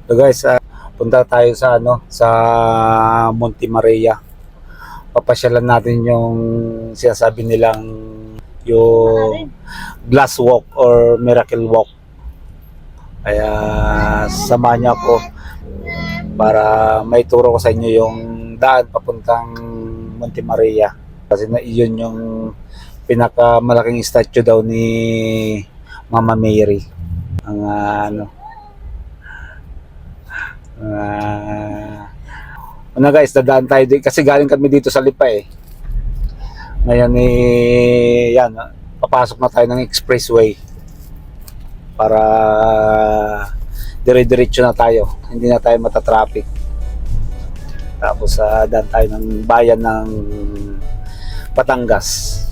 So guys, punta tayo sa sa Monte Maria. Papasyalan natin yung sinasabi nilang yung glass walk or miracle walk. Kaya samahan niyo ako para maituro ko sa inyo yung daan papuntang Monte Maria. Kasi iyon yung pinakamalaking statue daw ni Mama Mary. Ang una guys, dadaan tayo dito kasi galing kami dito sa Lipa eh. Ngayon yan, papasok na tayo ng expressway para dire-diretso na tayo, hindi na tayo matatraffic. Tapos daan tayo ng bayan ng Batangas.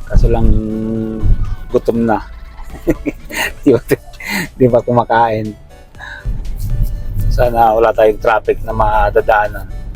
Kaso lang gutom na. Di ba kumakain? Sana wala tayong traffic na madadaanan.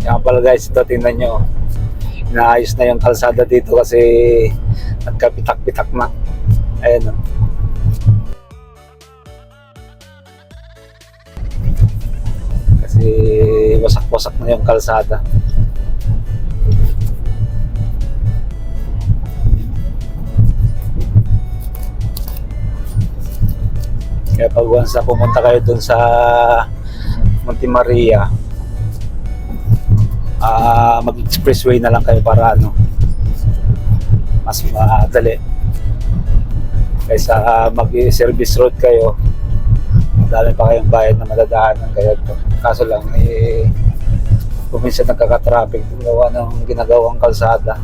Yan pala guys, ito tingnan nyo, inaayos na yung kalsada dito kasi nagkapitak-pitak na. Ayan o. Kasi wasak-wasak na yung kalsada. Kaya pag once na pumunta kayo dun sa Monte Maria, mag-expressway na lang kayo para mas madali kaysa mag-service road kayo. Madami pa kayong bayad na madadaanan kayo. Kaso lang kung minsan nagkaka-traffic gawa ng ginagawang kalsada.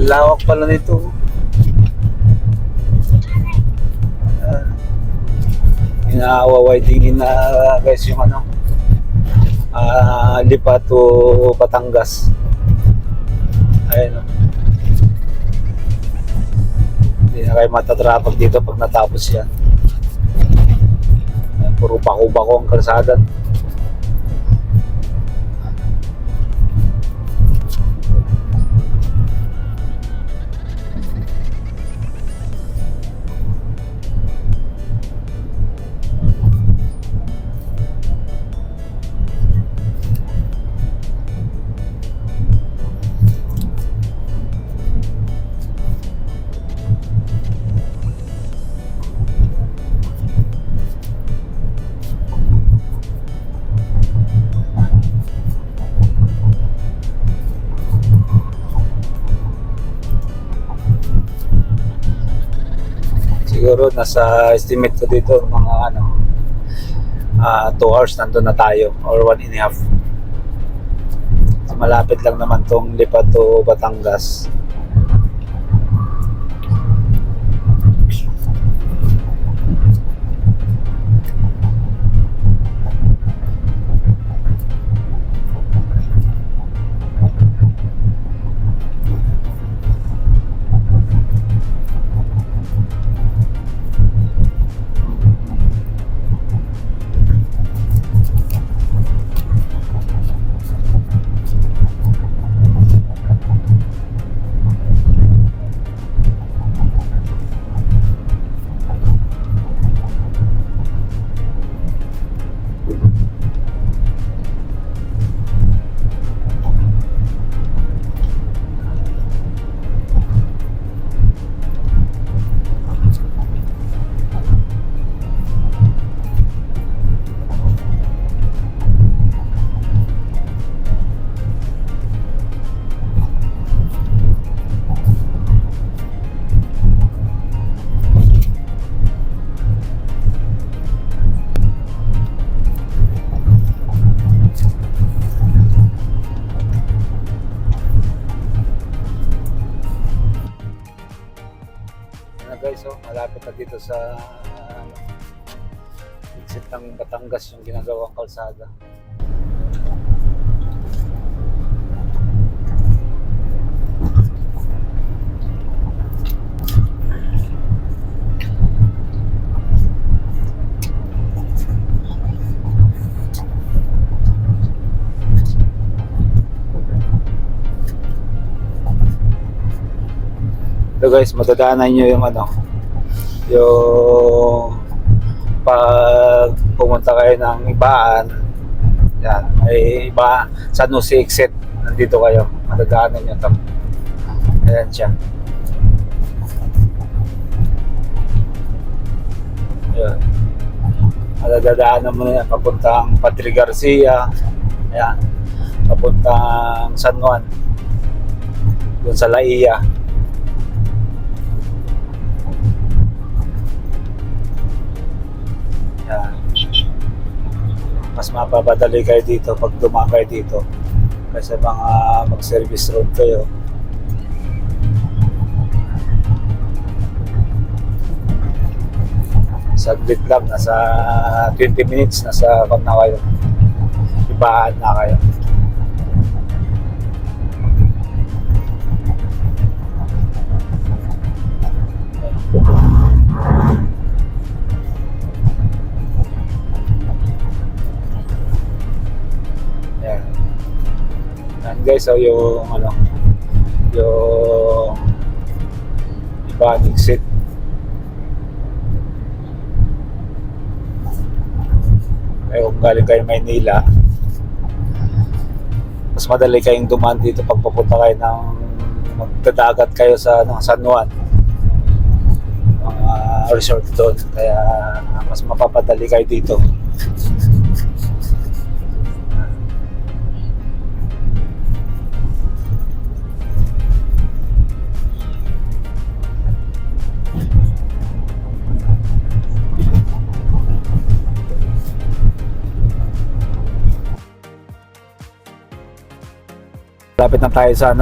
Lawak pala nito. Ina-widening na guys yung Lipa to Batangas. Ayun. Hindi na kayo matatrapag dito pag natapos yan. Puro bako-bako ang kalsada. siguro nasa estimate ko dito mga 2 hours nandun na tayo or 1.5. So, malapit lang naman tong Lipa to Batangas. Guys, malapit na dito sa exit ng Batangas yung ginagawang kalsada. So guys, madadaanan nyo yung yung pag pumunta kayo ng Ibaan, yan, may iba San Jose exit, nandito kayo, madadaanan nyo ito. Ayan siya. Ayan. Madadaanan mo na yan, papuntang Padre Garcia, ayan, papuntang San Juan, dun sa Laia. Yan. Mas mapapadali kayo dito pag dumaan kayo dito kasi mga mag-service road kayo. Saglit lang, nasa 20 minutes nasa na kayo, Ibaan na kayo. Guys, so yung yung Ibaan exit. Kaya kung galing kayo Maynila, mas madali kayong dumaan dito pag pupunta kayo ng magdadagat kayo sa San Juan, mga resort doon, kaya mas mapapadali kayo dito. Lapit na tayo sa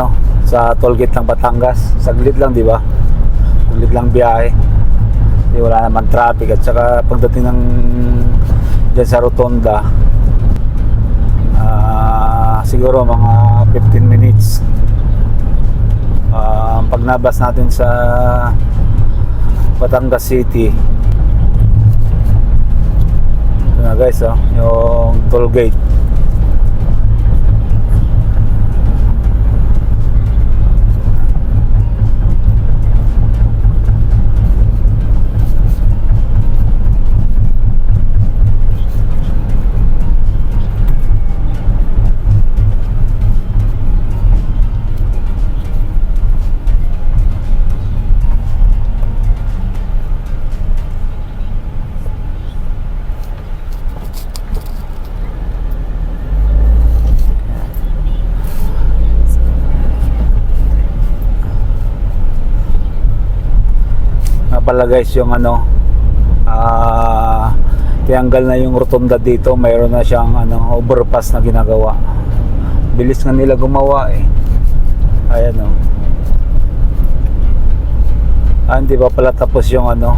sa tollgate ng Batangas. Saglit lang, di ba? Saglit lang biyahe. Di wala naman traffic, at saka pagdating ng dyan sa Rotonda, siguro mga 15 minutes. Pag nabas natin sa Batangas City, ito na guys, yung tollgate. pala guys yung ano, tiyanggal na yung rotunda dito, mayroon na siyang ano, overpass na ginagawa. Bilis nga nila gumawa eh. Ayan o. Hindi pa pala tapos yung ano,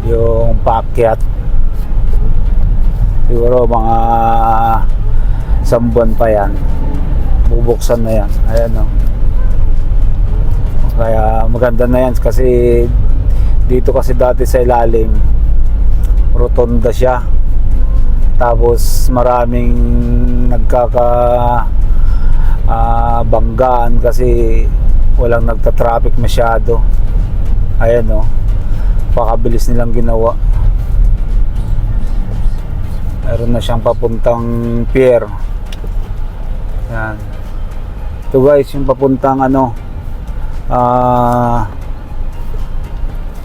yung paakyat. Siguro mga isang buwan pa yan, bubuksan na yan. Ayan o. Kaya maganda na yan kasi dito kasi dati sa ilalim rotonda siya, tapos maraming banggaan kasi walang nagta-traffic masyado. Ayan o, pakabilis nilang ginawa. Meron na siyang papuntang pier. Yan. Ito guys yung papuntang ano,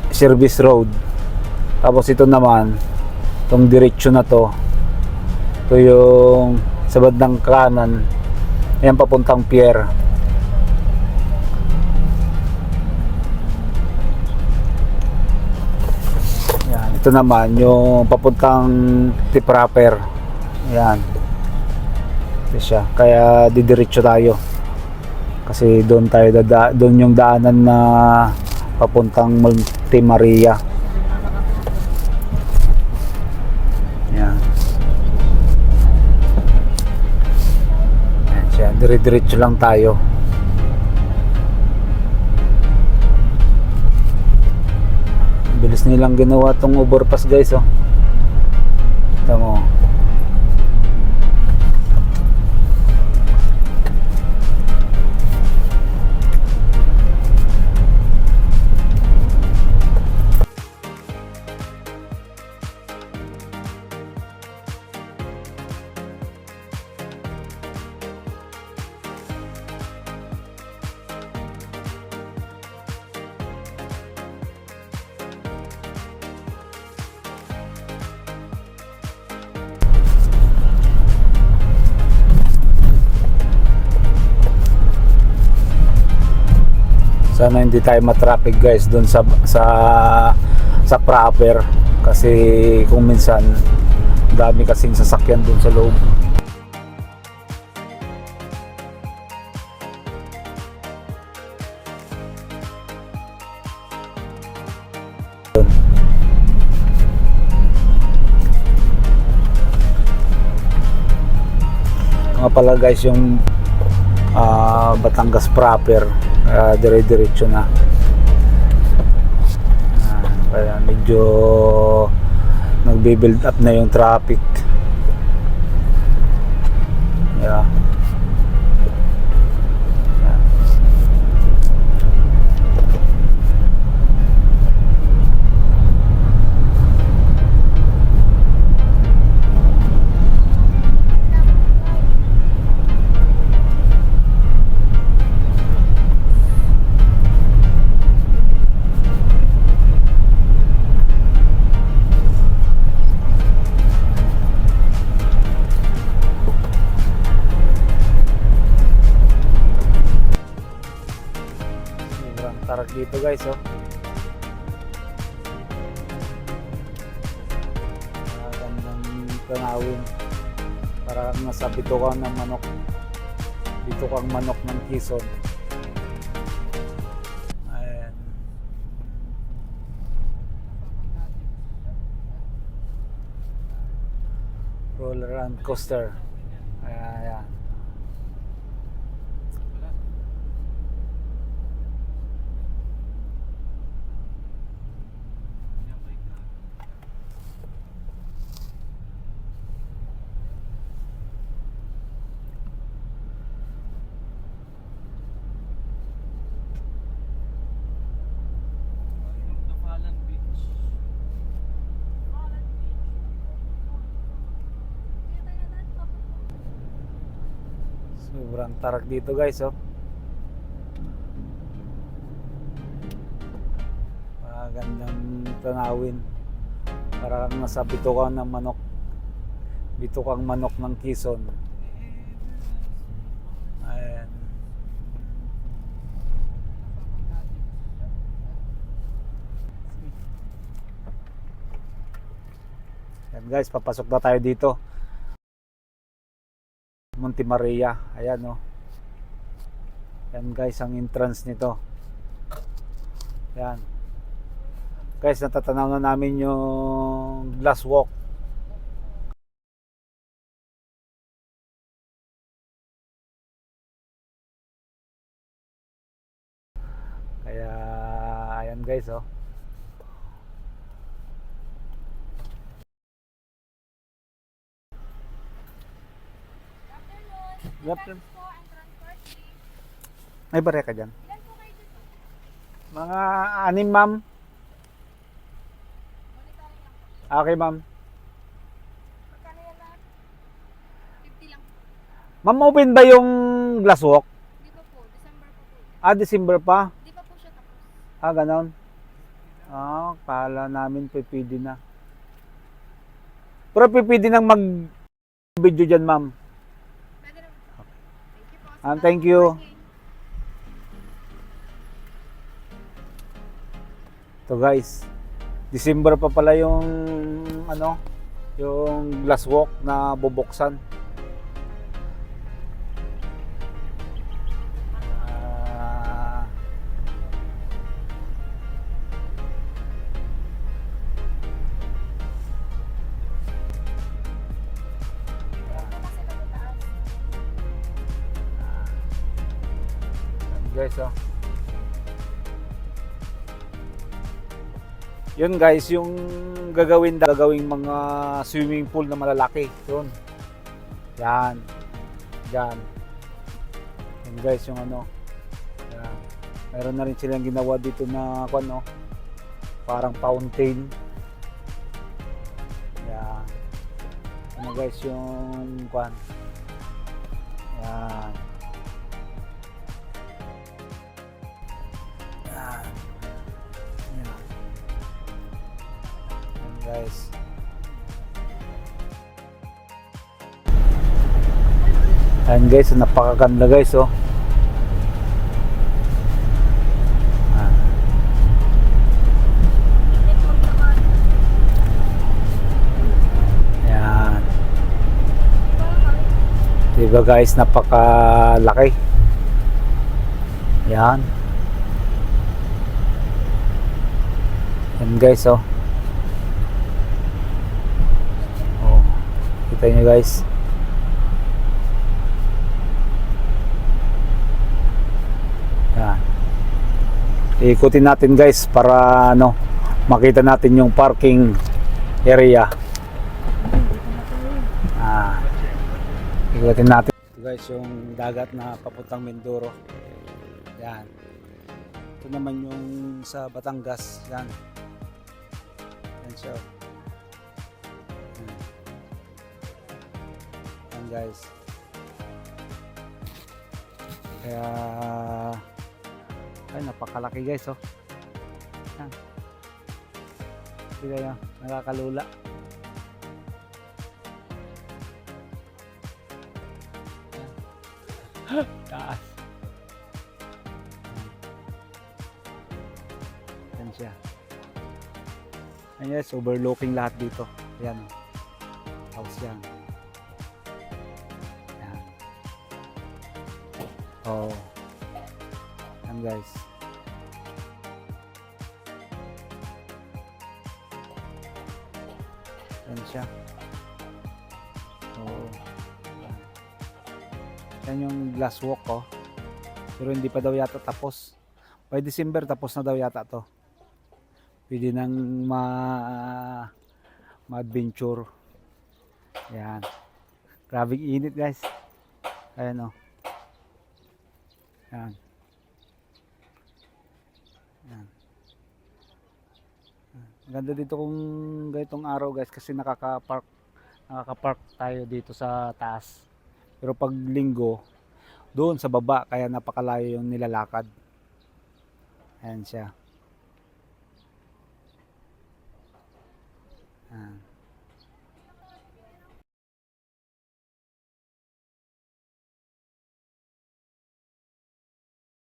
service road. Tapos ito naman, itong diretsyo na to, ito yung sa bandang kanan, ayan papuntang pier. Yan, ito naman yung papuntang Tipraper. Yan, ito siya, kaya didiretso tayo kasi doon tayo doon yung daanan na papuntang Monte Maria. Yan. Yan siya, dire-diretso lang tayo. Bilis nilang ginawa tong overpass guys oh. Ito mo. Sana hindi tayo matraffic guys doon sa proper kasi kung minsan dami kasing sasakyan doon sa loob. Nga pala guys yung Batangas proper, dire-diretso na. Kaya medyo nagbe-build up na yung traffic. Yeah. Tarak dito guys oh. Gandang tanawin. Para nasa bitukan ng manok. Bitukang manok ng Quezon. Ayan. Roller and coaster. Ayan. Sobrang tarak dito guys oh. Magandang tanawin. Para kang nasa bitukang ng manok. Bitukang manok ng Quezon. Ayan. Yan guys, papasok na tayo dito. Monte Maria. Ayan oh. Yan guys, ang entrance nito. Yan. Guys, natatanaw na namin yung glass walk. Kaya, ayan guys oh. Yep. May bare ka dyan? Mga 6 ma'am. Okay ma'am. Magkano yan lahat? 50 lang. Ma'am, open ba yung glass walk? Di pa po, December po po. December pa? Di pa po siya tapos. Ganon. Kala namin pwede na. Pero pwede nang mag-video dyan ma'am. Pwede naman po. Thank you po. Thank you. So guys, December pa pala yung yung glass walk na bubuksan. Guys, oh. Yun guys, yung gagawing mga swimming pool na malalaki. Yun. Yan. Yan. Yun guys, yung ano. Yan. Mayroon na rin silang ginawa dito na parang fountain. Yan. Ano guys, yung Yan. Guys, ayan guys, napakaganda guys oh. Ayan, diba guys, napakalaki. Ayan, ayan guys oh. Kita nyo guys. Yan. Ikutin natin guys para makita natin yung parking area. Ikutin natin. Ito guys yung dagat na papuntang Mindoro. Yan. Ito naman yung sa Batangas. Yan. Yan siya. Guys, kaya napakalaki guys oh. Yan. Hindi kayo nakakalula. Taas. Yan siya. Ayan guys, overlooking lahat dito. Ayan oh. House yan. Oh, yan guys. Yan siya. Oh, yan yung glass walk oh. Pero hindi pa daw yata tapos. By December tapos na daw yata to. Pwede nang ma-adventure. Yan. Grabing init guys. Ayan oh. Yan. Yan. Maganda dito kung ganitong araw guys kasi nakaka-park tayo dito sa taas. Pero pag linggo doon sa baba kaya napakalayo yung nilalakad. Ayan siya.